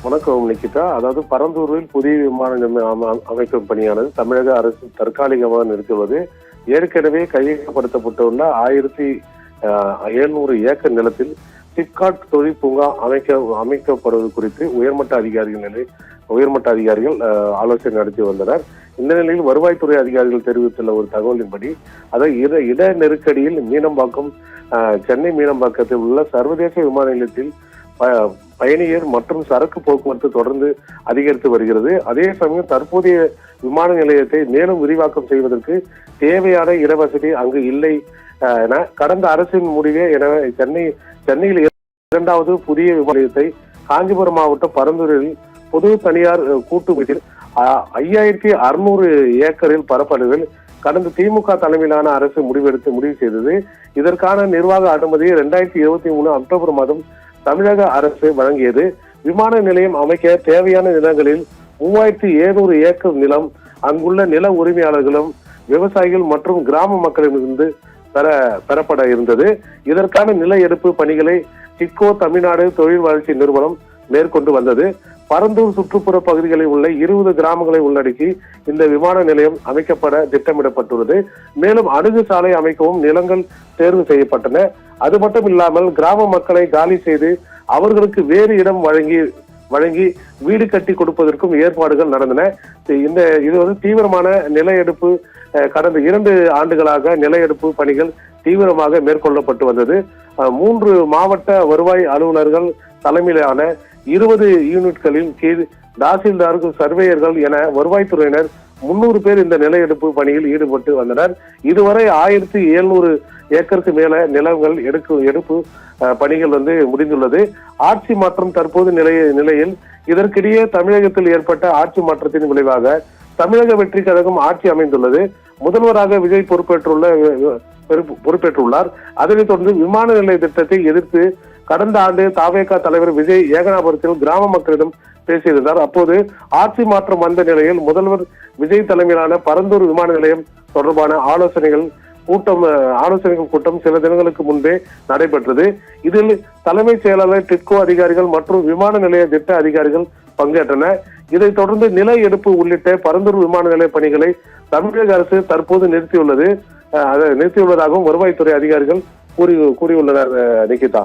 வணக்கம் நிகிதா. அதாவது பரந்தூரில் புதிய விமான நிலையம் அமைக்கும் பணியானது தமிழக அரசு தற்காலிகமாக நிறுத்துவது ஏற்கனவே கையகப்படுத்தப்பட்டுள்ள 1700 ஏக்கர் நிலத்தில் சிப்காட் தொழில் பூங்கா அமைக்கப்படுவது குறித்து உயர்மட்ட அதிகாரிகள் ஆலோசனை நடத்தி வந்தனர். இந்த நிலையில் வருவாய்த்துறை அதிகாரிகள் தெரிவித்துள்ள ஒரு தகவலின்படி அதாவது இட நெருக்கடியில் மீனம்பாக்கம் சென்னை மீனம்பாக்கத்தில் உள்ள சர்வதேச விமான நிலையத்தில் பயணியர் மற்றும் சரக்கு போக்குவரத்து தொடர்ந்து அதிகரித்து வருகிறது. அதே சமயம் தற்போதைய விமான நிலையத்தை மேலும் விரிவாக்கம் செய்வதற்கு தேவையான இடவசதி அங்கு இல்லை என கடந்த அரசின் முடிவே. எனவே சென்னையில் இரண்டாவது புதிய விமான நிலையத்தை காஞ்சிபுரம் மாவட்டம் பரந்தூரில் பொது தனியார் கூட்டு 5600 ஏக்கரில் பரப்பளவில் கடந்த திமுக தலைமையிலான அரசு முடிவு செய்தது. இதற்கான நிர்வாக அனுமதி 2023 அக்டோபர் மாதம் தமிழக அரசு வழங்கியது. விமான நிலையம் அமைக்க தேவையான நிலங்களில் 3700 ஏக்கர் நிலம் அங்குள்ள நில உரிமையாளர்களும் விவசாயிகள் மற்றும் கிராம மக்களிடமிருந்து பெறப்பட இருந்தது. இதற்கான நில எடுப்பு பணிகளை டிட்கோ தமிழ்நாடு தொழில் வளர்ச்சி நிறுவனம் மேற்கொண்டு வந்தது. பரந்தூர் சுற்றுப்புற பகுதிகளில் உள்ள 20 கிராமங்களை உள்ளடக்கி இந்த விமான நிலையம் அமைக்கப்பட திட்டமிடப்பட்டுள்ளது. மேலும் அணுகு சாலை அமைக்கவும் நிலங்கள் தேர்வு செய்யப்பட்டன. அது மட்டும் இல்லாமல் கிராம மக்களை காலி செய்து அவர்களுக்கு வேறு இடம் வழங்கி வீடு கட்டி கொடுப்பதற்கும் ஏற்பாடுகள் நடந்தன. இது தீவிரமான நில எடுப்பு கடந்த 2 ஆண்டுகளாக நில எடுப்பு பணிகள் தீவிரமாக மேற்கொள்ளப்பட்டு வந்தது. 3 மாவட்ட வருவாய் அலுவலர்கள் தலைமையிலான 20 யூனிட்களின் கீழ் தாசில்தார்கள், சர்வேயர்கள் என வருவாய்த்துறையினர் 300 பேர் இந்த நில எடுப்பு பணியில் ஈடுபட்டு வந்தனர். இதுவரை 1700 ஏக்கருக்கு மேல நிலங்கள் எடுப்பு பணிகள் முடிந்துள்ளது. ஆட்சி மாற்றம் தற்போது நிலையில் இதற்கிடையே தமிழகத்தில் ஏற்பட்ட ஆட்சி மாற்றத்தின் விளைவாக தமிழக வெற்றி கழகம் ஆட்சி அமைந்துள்ளது. முதல்வராக விஜய் பொறுப்பேற்றுள்ளார். அதனைத் தொடர்ந்து விமான நிலைய திட்டத்தை எதிர்த்து கடந்த ஆண்டு தாவேகா தலைவர் விஜய் ஏகனாபுரத்தில் கிராம மக்களிடம் பேசியிருந்தார். அப்போது ஆட்சி மாற்றம் வந்த நிலையில் முதல்வர் விஜய் தலைமையிலான பரந்தூர் விமான நிலையம் தொடர்பான ஆலோசனைகள் கூட்டம் சில தினங்களுக்கு முன்பே நடைபெற்றது. இதில் தலைமைச் செயலாளர், டிட்கோ அதிகாரிகள் மற்றும் விமான நிலைய திட்ட அதிகாரிகள் பங்கேற்றனர். இதைத் தொடர்ந்து நில எடுப்பு உள்ளிட்ட பரந்தூர் விமான நிலைய பணிகளை தமிழக அரசு தற்போது நிறுத்தியுள்ளதாகவும் வருவாய்த்துறை அதிகாரிகள் கூறியுள்ளனர். நிகிதா.